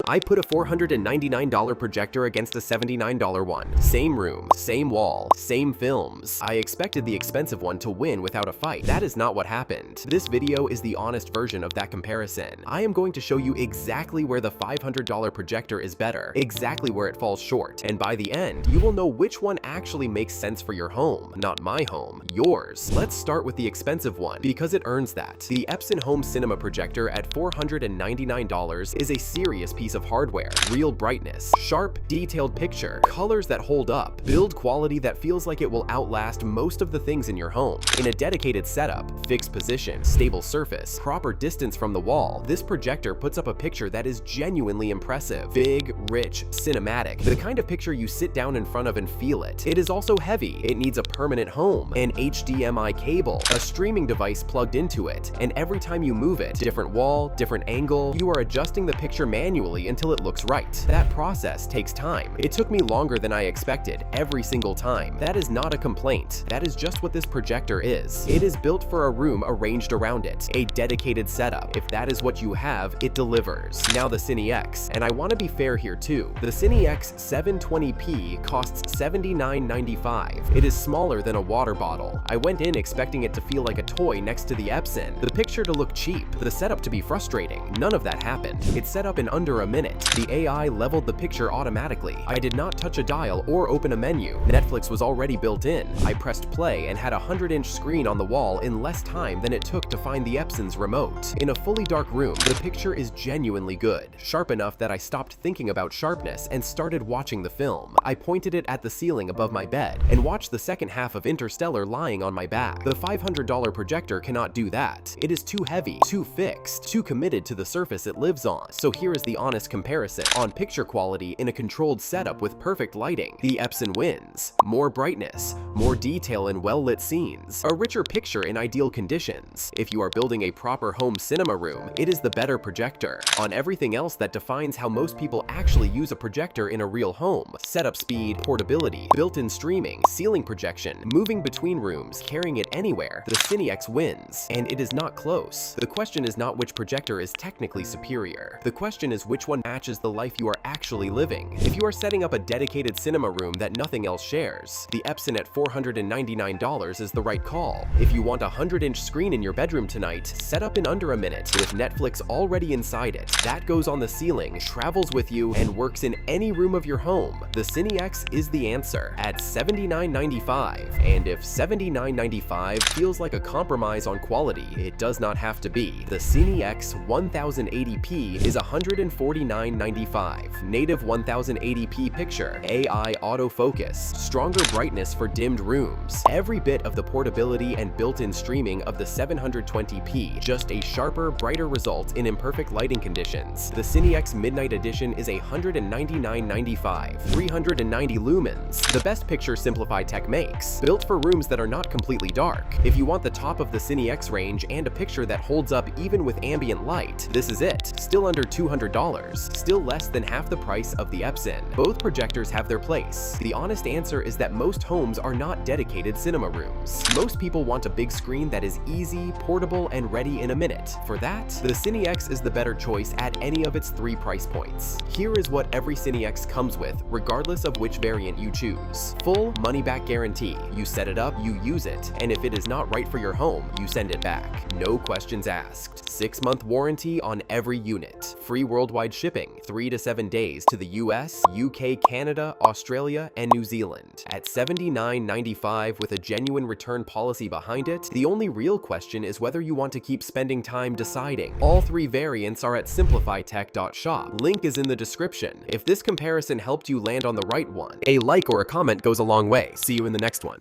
I put a $499 projector against a $79 one. Same room, same wall, same films. I expected the expensive one to win without a fight. That is not what happened. This video is the honest version of that comparison. I am going to show you exactly where the $500 projector is better, exactly where it falls short, and by the end, you will know which one actually makes sense for your home. Not my home, yours. Let's start with the expensive one, because it earns that. The Epson Home Cinema Projector at $499 is a serious piece of hardware. Real brightness, sharp, detailed picture, colors that hold up, build quality that feels like it will outlast most of the things in your home. In a dedicated setup, fixed position, stable surface, proper distance from the wall, this projector puts up a picture that is genuinely impressive. Big, rich, cinematic, the kind of picture you sit down in front of and feel it. It is also heavy. It needs a permanent home, an HDMI cable, a streaming device plugged into it, and every time you move it, different wall, different angle, you are adjusting the picture manually until it looks right. That process takes time. It took me longer than I expected every single time. That is not a complaint. That is just what this projector is. It is built for a room arranged around it, a dedicated setup. If that is what you have, it delivers. Now the Cine X, and I want to be fair here too. The Cine X 720p costs $79.95. It is smaller than a water bottle. I went in expecting it to feel like a toy next to the Epson, the picture to look cheap, the setup to be frustrating. None of that happened. It set up in under a minute. The AI leveled the picture automatically. I did not touch a dial or open a menu. Netflix was already built in. I pressed play and had a 100-inch screen on the wall in less time than it took to find the Epson's remote. In a fully dark room, the picture is genuinely good, sharp enough that I stopped thinking about sharpness and started watching the film. I pointed it at the ceiling above my bed and watched the second half of Interstellar lying on my back. The $500 projector cannot do that. It is too heavy, too fixed, too committed to the surface it lives on. So here is the honest comparison. On picture quality in a controlled setup with perfect lighting, the Epson wins. More brightness, more detail in well-lit scenes, a richer picture in ideal conditions. If you are building a proper home cinema room, it is the better projector. On everything else that defines how most people actually use a projector in a real home, setup speed, portability, built-in streaming, ceiling projection, moving between rooms, carrying it anywhere, the Cine X wins, and it is not close. The question is not which projector is technically superior. The question is which one matches the life you are actually living. If you are setting up a dedicated cinema room that nothing else shares, the Epson at $499 is the right call. If you want a 100-inch screen in your bedroom tonight, set up in under a minute with Netflix already inside it. That goes on the ceiling, travels with you, and works in any room of your home. The Cine X is the answer at $79.95. And if $79.95 feels like a compromise on quality, it does not have to be. The Cine X 1080p is $149.95. Native 1080p picture, AI autofocus, stronger brightness for dimmed rooms. Every bit of the portability and built-in streaming of the 720p, just a sharper, brighter result in imperfect lighting conditions. The Cine X Midnight Edition is $199.95, 390 lumens, the best picture simplifytech makes, built for rooms that are not completely dark. If you want the top of the Cine X range and a picture that holds up even with ambient light, this is it. Still under $200, still less than half the price of the Epson. Both projectors have their place. The honest answer is that most homes are not dedicated cinema rooms. Most people want a big screen that is easy, portable, and ready in a minute. For that, the Cine X is the better choice at any of its three price points. Here is what every Cine X comes with, regardless of which variant you choose. Full money-back guarantee. You set it up, you use it, and if it is not right for your home, you send it back. No questions asked. 6-month warranty on every unit. Free worldwide shipping, 3 to 7 days to the US, UK, Canada, Australia, and New Zealand. At $79.95 with a genuine return policy behind it, the only real question is whether you want to keep spending time deciding. All three variants are at simplifytech.shop. Link is in the description. If this comparison helped you land on the right one, a like or a comment goes a long way. See you in the next one.